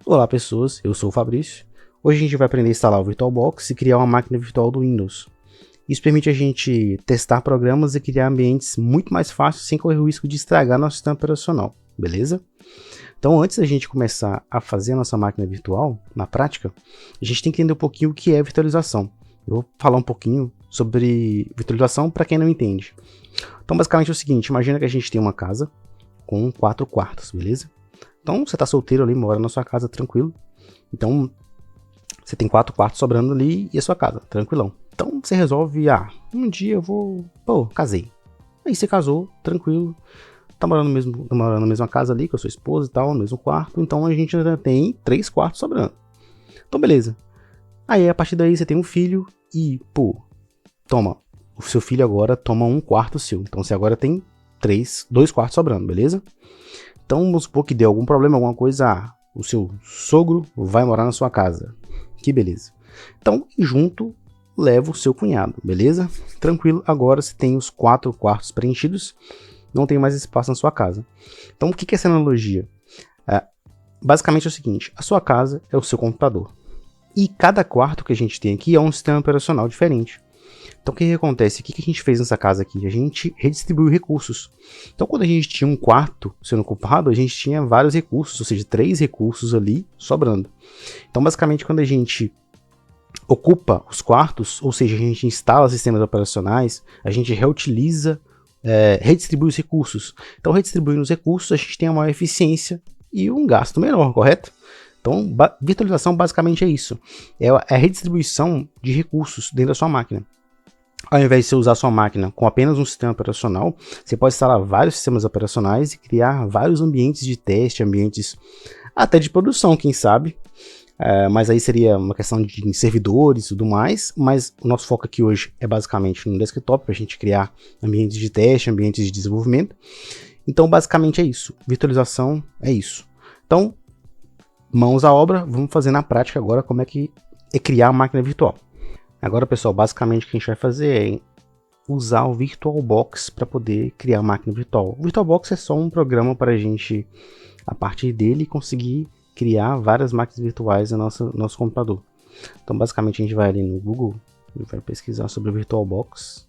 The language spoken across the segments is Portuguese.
Olá pessoas, eu sou o Fabrício. Hoje a gente vai aprender a instalar o VirtualBox e criar uma máquina virtual do Windows. Isso permite a gente testar programas e criar ambientes muito mais fáceis sem correr o risco de estragar nosso sistema operacional, beleza? Então antes da gente começar a fazer a nossa máquina virtual, na prática, a gente tem que entender um pouquinho o que é virtualização. Eu vou falar um pouquinho sobre virtualização para quem não entende. Então basicamente é o seguinte, imagina que a gente tem uma casa com 4 quartos, beleza? Então você está solteiro ali, mora na sua casa tranquilo. Então você tem 4 quartos sobrando ali e a sua casa, tranquilão. Então você resolve, um dia eu vou, casei. Aí você casou, tranquilo, tá morando na mesma casa ali com a sua esposa e tal, no mesmo quarto. Então a gente ainda tem 3 quartos sobrando. Então beleza. Aí a partir daí você tem um filho e, o seu filho agora toma 1 quarto seu. Então você agora tem 2 quartos sobrando, beleza? Então vamos supor que deu algum problema, alguma coisa, o seu sogro vai morar na sua casa. Que beleza. Então junto leva o seu cunhado, beleza? Tranquilo, agora você tem os 4 quartos preenchidos, não tem mais espaço na sua casa. Então o que é essa analogia? Basicamente é o seguinte, a sua casa é o seu computador. E cada quarto que a gente tem aqui é um sistema operacional diferente. Então o que acontece? O que a gente fez nessa casa aqui? A gente redistribuiu recursos. Então quando a gente tinha um quarto sendo ocupado, a gente tinha vários recursos, ou seja, 3 recursos ali sobrando. Então basicamente quando a gente ocupa os quartos, ou seja, a gente instala sistemas operacionais, a gente reutiliza, redistribui os recursos. Então redistribuindo os recursos, a gente tem uma maior eficiência e um gasto menor, correto? Então virtualização basicamente é isso. É a redistribuição de recursos dentro da sua máquina. Ao invés de você usar sua máquina com apenas um sistema operacional, você pode instalar vários sistemas operacionais e criar vários ambientes de teste, ambientes até de produção, quem sabe. Mas aí seria uma questão de servidores e tudo mais. Mas o nosso foco aqui hoje é basicamente no desktop, para a gente criar ambientes de teste, ambientes de desenvolvimento. Então basicamente é isso. Virtualização é isso. Então, mãos à obra, vamos fazer na prática agora como é que é criar a máquina virtual. Agora, pessoal, basicamente o que a gente vai fazer é usar o VirtualBox para poder criar a máquina virtual. O VirtualBox é só um programa para a gente, a partir dele, conseguir criar várias máquinas virtuais no nosso computador. Então, basicamente, a gente vai ali no Google e vai pesquisar sobre o VirtualBox.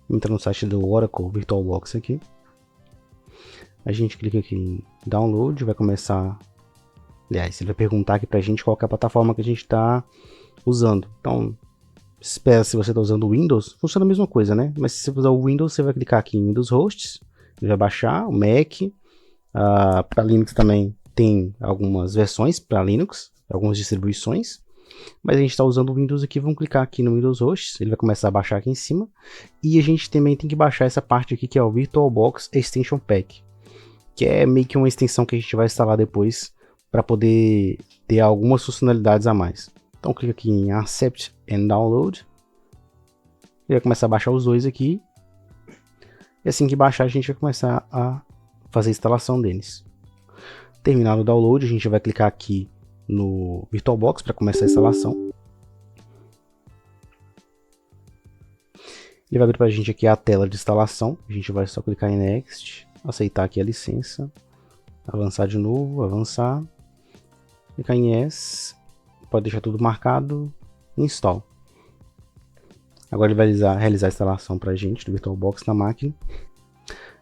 Entra no site do Oracle VirtualBox aqui. A gente clica aqui em Download, vai começar... Aliás, ele vai perguntar aqui pra gente qual que é a plataforma que a gente está usando. Então, espera, se você está usando o Windows, funciona a mesma coisa, né? Mas se você usar o Windows, você vai clicar aqui em Windows Hosts, ele vai baixar o Mac. Para Linux também tem algumas versões para Linux, algumas distribuições. Mas a gente está usando o Windows aqui, vamos clicar aqui no Windows Hosts, ele vai começar a baixar aqui em cima. E a gente também tem que baixar essa parte aqui que é o VirtualBox Extension Pack, que é meio que uma extensão que a gente vai instalar depois para poder ter algumas funcionalidades a mais. Então clica aqui em Accept and Download. Ele vai começar a baixar os dois aqui. E assim que baixar, a gente vai começar a fazer a instalação deles. Terminado o download, a gente vai clicar aqui no VirtualBox para começar a instalação. Ele vai abrir para a gente aqui a tela de instalação. A gente vai só clicar em Next, aceitar aqui a licença, avançar de novo, avançar. Clicar em Yes, pode deixar tudo marcado, Install. Agora ele vai realizar a instalação para a gente do VirtualBox na máquina.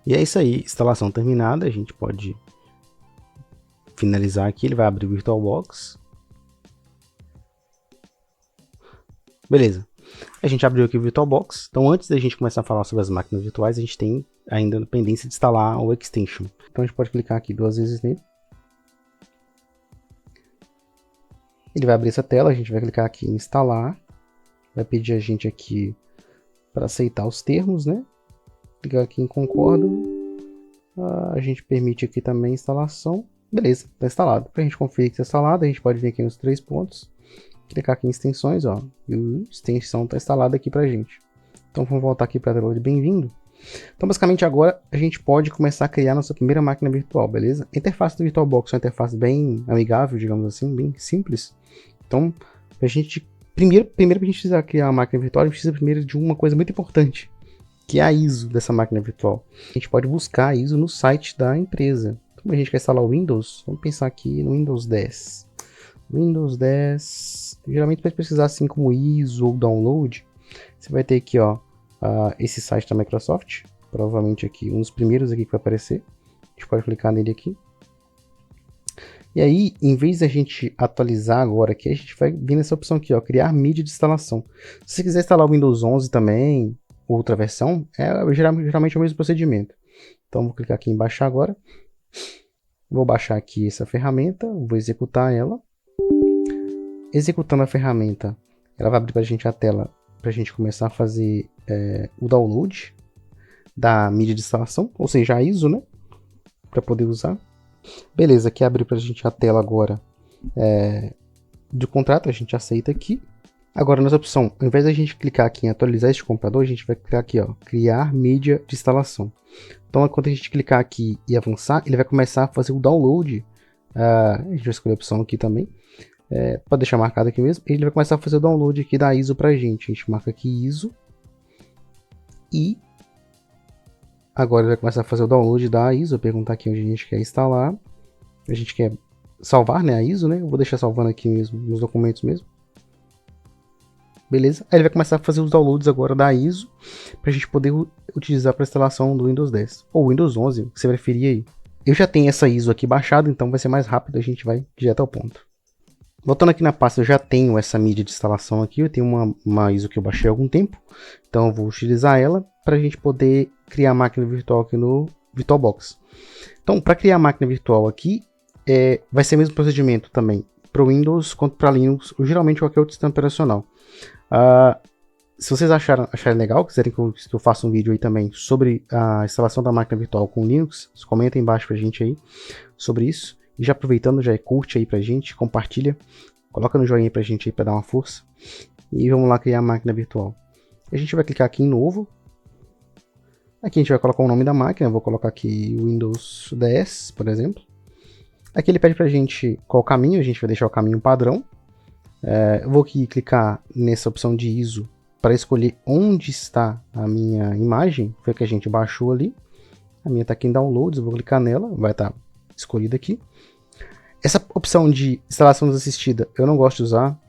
E é isso aí, instalação terminada, a gente pode finalizar aqui, ele vai abrir o VirtualBox. Beleza, a gente abriu aqui o VirtualBox, então antes da gente começar a falar sobre as máquinas virtuais, a gente tem ainda a pendência de instalar o Extension. Então a gente pode clicar aqui 2 vezes nele. Ele vai abrir essa tela, a gente vai clicar aqui em instalar, vai pedir a gente aqui para aceitar os termos, né? Clicar aqui em concordo, a gente permite aqui também a instalação, beleza, está instalado. Para a gente conferir que está instalado, a gente pode vir aqui nos 3 pontos, clicar aqui em extensões, e a extensão está instalada aqui para a gente. Então vamos voltar aqui para a tela de bem-vindo. Então basicamente agora a gente pode começar a criar nossa primeira máquina virtual, beleza? A interface do VirtualBox é uma interface bem amigável, digamos assim, bem simples. Então, a gente primeiro para a gente precisar criar uma máquina virtual, a gente precisa primeiro de uma coisa muito importante, que é a ISO dessa máquina virtual. A gente pode buscar a ISO no site da empresa. Então, Como a gente quer instalar o Windows, vamos pensar aqui no Windows 10. Windows 10, geralmente vai precisar assim como ISO ou download. Você vai ter aqui, ó, esse site da Microsoft, provavelmente aqui um dos primeiros aqui que vai aparecer. A gente pode clicar nele aqui. E aí, em vez da gente atualizar agora aqui, a gente vai vir nessa opção aqui, ó, criar mídia de instalação. Se você quiser instalar o Windows 11 também, outra versão, geralmente é o mesmo procedimento. Então, vou clicar aqui em baixar agora. Vou baixar aqui essa ferramenta, vou executar ela. Executando a ferramenta, ela vai abrir para a gente a tela para a gente começar a fazer o download da mídia de instalação, ou seja, a ISO, né? Para poder usar. Beleza, aqui abre para a gente a tela agora do contrato, a gente aceita aqui. Agora, nessa opção, ao invés da gente clicar aqui em atualizar este computador, a gente vai clicar aqui, ó, criar mídia de instalação. Então, quando a gente clicar aqui e avançar, ele vai começar a fazer o download. A gente vai escolher a opção aqui também. Pode deixar marcado aqui mesmo. Ele vai começar a fazer o download aqui da ISO pra gente. A gente marca aqui ISO. E agora ele vai começar a fazer o download da ISO. Perguntar aqui onde a gente quer instalar. A gente quer salvar, né, a ISO, né? Eu vou deixar salvando aqui mesmo, nos documentos mesmo. Beleza? Aí ele vai começar a fazer os downloads agora da ISO pra gente poder utilizar para instalação do Windows 10. Ou Windows 11, o que você preferir aí. Eu já tenho essa ISO aqui baixada, então vai ser mais rápido. A gente vai direto ao ponto. Voltando aqui na pasta, eu já tenho essa mídia de instalação aqui, eu tenho uma ISO que eu baixei há algum tempo, então eu vou utilizar ela para a gente poder criar a máquina virtual aqui no VirtualBox. Então, para criar a máquina virtual aqui, vai ser o mesmo procedimento também para o Windows quanto para Linux, ou geralmente qualquer outro sistema operacional. Se vocês acharem legal, quiserem que eu faça um vídeo aí também sobre a instalação da máquina virtual com Linux, comentem embaixo pra gente aí sobre isso. E já aproveitando, já curte aí pra gente, compartilha, coloca no joinha pra gente aí pra dar uma força. E vamos lá criar a máquina virtual. A gente vai clicar aqui em novo. Aqui a gente vai colocar o nome da máquina, eu vou colocar aqui Windows 10, por exemplo. Aqui ele pede pra gente qual caminho, a gente vai deixar o caminho padrão. Eu vou aqui clicar nessa opção de ISO para escolher onde está a minha imagem, foi que a gente baixou ali. A minha está aqui em Downloads, eu vou clicar nela, vai estar escolhida aqui. Essa opção de instalação desassistida eu não gosto de usar,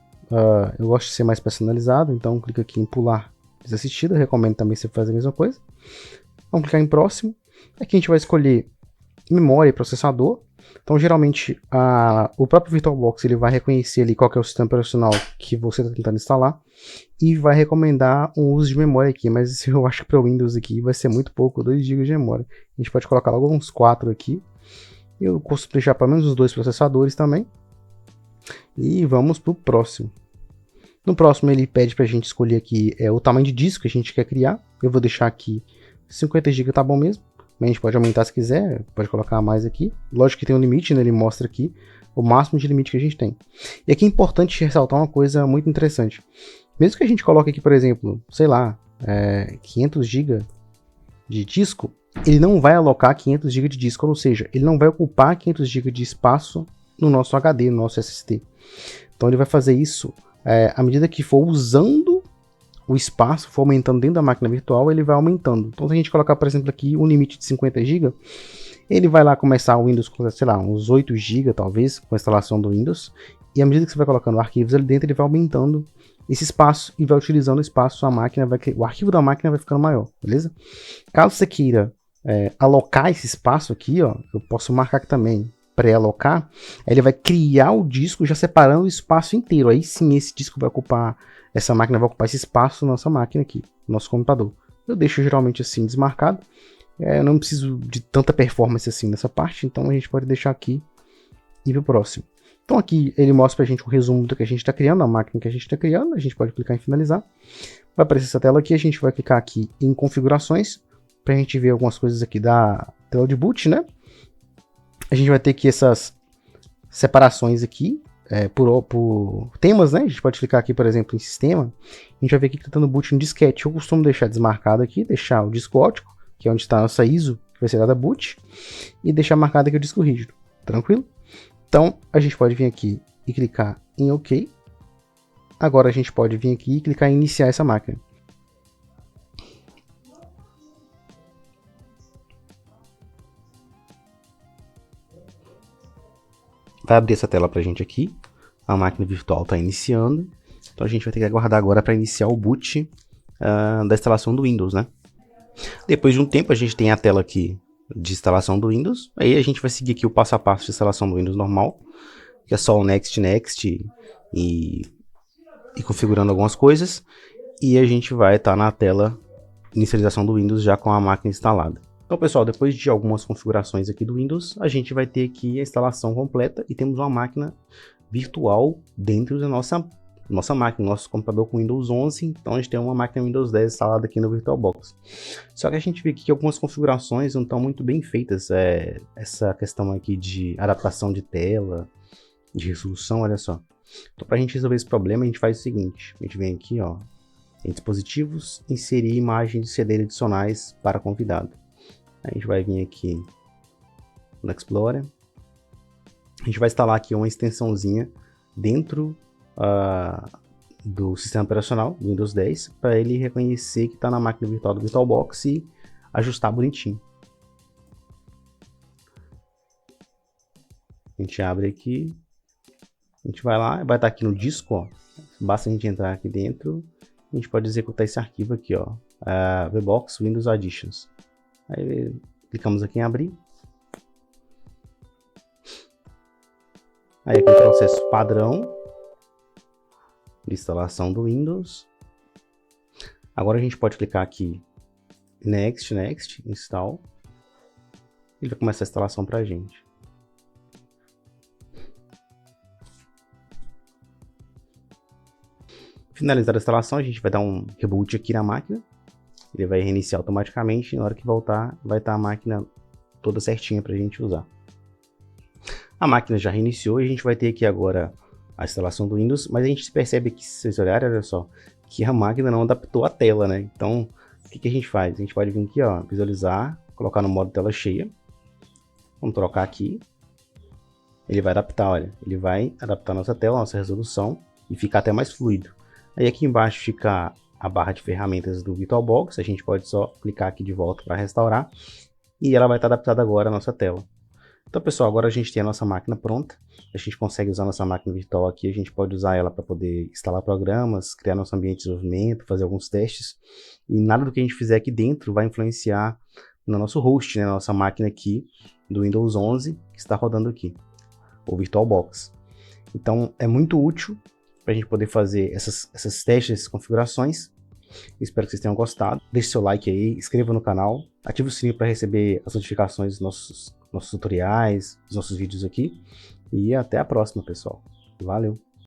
eu gosto de ser mais personalizado, então clica aqui em pular desassistida, eu recomendo também você fazer a mesma coisa. Vamos clicar em próximo, aqui a gente vai escolher memória e processador. Então, geralmente, o próprio VirtualBox ele vai reconhecer ali qual que é o sistema operacional que você está tentando instalar e vai recomendar um uso de memória aqui, mas eu acho que para o Windows aqui vai ser muito pouco, 2 GB de memória. A gente pode colocar logo uns 4 aqui. Eu costumo deixar pelo menos os 2 processadores também. E vamos para o próximo. No próximo ele pede para a gente escolher aqui o tamanho de disco que a gente quer criar. Eu vou deixar aqui 50 GB, tá bom mesmo. A gente pode aumentar se quiser, pode colocar mais aqui. Lógico que tem um limite, né? Ele mostra aqui o máximo de limite que a gente tem. E aqui é importante ressaltar uma coisa muito interessante. Mesmo que a gente coloque aqui, por exemplo, sei lá, 500 GB de disco, ele não vai alocar 500 GB de disco, ou seja, ele não vai ocupar 500 GB de espaço no nosso HD, no nosso SSD. Então ele vai fazer isso à medida que for usando o espaço, for aumentando dentro da máquina virtual, ele vai aumentando. Então se a gente colocar, por exemplo, aqui um limite de 50 GB, ele vai lá começar o Windows com, sei lá, uns 8 GB talvez, com a instalação do Windows, e à medida que você vai colocando arquivos ali dentro, ele vai aumentando esse espaço e vai utilizando o espaço, o arquivo da máquina vai ficando maior, beleza? Caso você queira alocar esse espaço aqui, ó, eu posso marcar aqui também, pré-alocar, ele vai criar o disco já separando o espaço inteiro, aí sim esse disco vai ocupar, essa máquina vai ocupar esse espaço na nossa máquina aqui, no nosso computador. Eu deixo geralmente assim desmarcado, eu não preciso de tanta performance assim nessa parte, então a gente pode deixar aqui e ir para o próximo. Então aqui ele mostra pra gente um resumo do que a gente está criando, a máquina que a gente está criando, a gente pode clicar em finalizar. Vai aparecer essa tela aqui, a gente vai clicar aqui em configurações, para a gente ver algumas coisas aqui da tela de boot, né? A gente vai ter aqui essas separações aqui, por temas, né? A gente pode clicar aqui, por exemplo, em sistema, a gente vai ver aqui que está dando boot no disquete. Eu costumo deixar desmarcado aqui, deixar o disco óptico, que é onde está a nossa ISO, que vai ser dada boot, e deixar marcado aqui o disco rígido, tranquilo? Então, a gente pode vir aqui e clicar em OK. Agora a gente pode vir aqui e clicar em iniciar essa máquina. Vai abrir essa tela pra gente aqui. A máquina virtual está iniciando. Então a gente vai ter que aguardar agora para iniciar o boot da instalação do Windows, né? Depois de um tempo a gente tem a tela aqui de instalação do Windows. Aí a gente vai seguir aqui o passo a passo de instalação do Windows normal, que é só o Next, Next e configurando algumas coisas. E a gente vai estar na tela inicialização do Windows já com a máquina instalada. Então, pessoal, depois de algumas configurações aqui do Windows, a gente vai ter aqui a instalação completa e temos uma máquina virtual dentro da nossa máquina, nosso computador com Windows 11. Então, a gente tem uma máquina Windows 10 instalada aqui no VirtualBox. Só que a gente vê aqui que algumas configurações não estão muito bem feitas. Essa questão aqui de adaptação de tela, de resolução, olha só. Então, para a gente resolver esse problema, a gente faz o seguinte. A gente vem aqui, ó, em dispositivos, inserir imagens de CD adicionais para convidado. A gente vai vir aqui no Explorer. A gente vai instalar aqui uma extensãozinha dentro do sistema operacional do Windows 10 para ele reconhecer que está na máquina virtual do VirtualBox e ajustar bonitinho. A gente abre aqui, a gente vai lá, vai estar aqui no disco, ó. Basta a gente entrar aqui dentro, a gente pode executar esse arquivo aqui, ó, VBox Windows Additions. Aí clicamos aqui em abrir. Aí aqui o processo padrão de instalação do Windows. Agora a gente pode clicar aqui Next, Next, Install. Ele vai começar a instalação para a gente. Finalizada a instalação, a gente vai dar um reboot aqui na máquina. Ele vai reiniciar automaticamente e na hora que voltar vai estar a máquina toda certinha para a gente usar. A máquina já reiniciou e a gente vai ter aqui agora a instalação do Windows, mas a gente percebe aqui, se vocês olharem, olha só, que a máquina não adaptou a tela, né? Então, o que a gente faz? A gente pode vir aqui, ó, visualizar, colocar no modo tela cheia. Vamos trocar aqui. Ele vai adaptar, olha, ele vai adaptar a nossa tela, a nossa resolução e ficar até mais fluido. Aí aqui embaixo fica a barra de ferramentas do VirtualBox, a gente pode só clicar aqui de volta para restaurar e ela vai estar adaptada agora à nossa tela. Então, pessoal, agora a gente tem a nossa máquina pronta, a gente consegue usar nossa máquina virtual aqui, a gente pode usar ela para poder instalar programas, criar nosso ambiente de desenvolvimento, fazer alguns testes, e nada do que a gente fizer aqui dentro vai influenciar no nosso host, né, na nossa máquina aqui do Windows 11 que está rodando aqui, o VirtualBox. Então, é muito útil para a gente poder fazer esses testes, essas configurações. Espero que vocês tenham gostado. Deixe seu like aí, inscreva no canal, ative o sininho para receber as notificações dos nossos tutoriais, dos nossos vídeos aqui. E até a próxima, pessoal. Valeu!